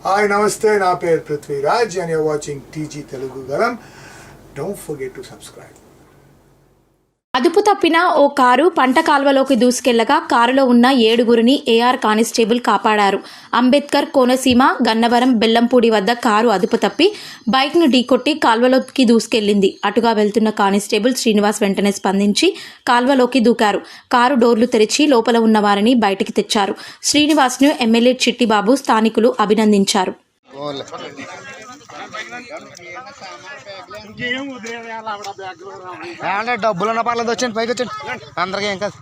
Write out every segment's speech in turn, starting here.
Hi, namaste. Na per Prithviraj and you're watching TG Telugu Galam. Don't forget to subscribe. అదుపు తప్పిన ఓ car పంట కాల్వలోకి దూసుకెళ్లగా కారులో ఉన్న 7గురిని AR constable కాపాడారు. అంబేద్కర్ కోనసీమ గన్నవరం బెల్లంపూడి వద్ద కారు అదుపు తప్పి బైక్ను ఢీకొట్టి కాల్వలోకి దూసుకెళ్లింది. అటుగా వెళ్తున్న కానిస్టేబుల్ శ్రీనివాస్ వెంటనే స్పందించి కాల్వలోకి దూకారు. కారు డోర్లు తెరిచి లోపల ఉన్న వారిని బయటికి తెచ్చారు. శ్రీనివాస్ను ఎమ్మెల్యే చిట్టిబాబు స్థానికులు అభినందించారు. డబ్బులు ఉన్న పర్లేదు వచ్చండి, పైకి వచ్చండి, అందరికీ ఏం కాదు.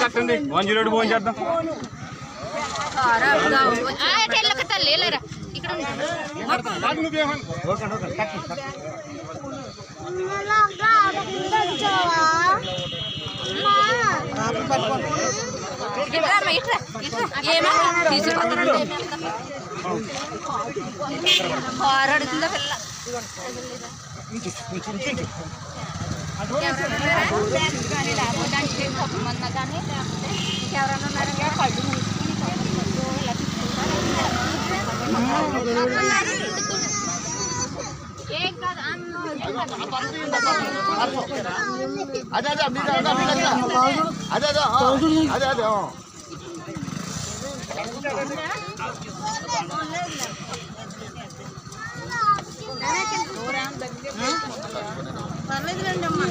కట్టండి 108 ఫోన్ చేద్దాం. పోరాడుతుందా పిల్ల ఎవరైనా ఉన్నారంటే కళ్ళు అదే పర్లేదు రండి అమ్మా.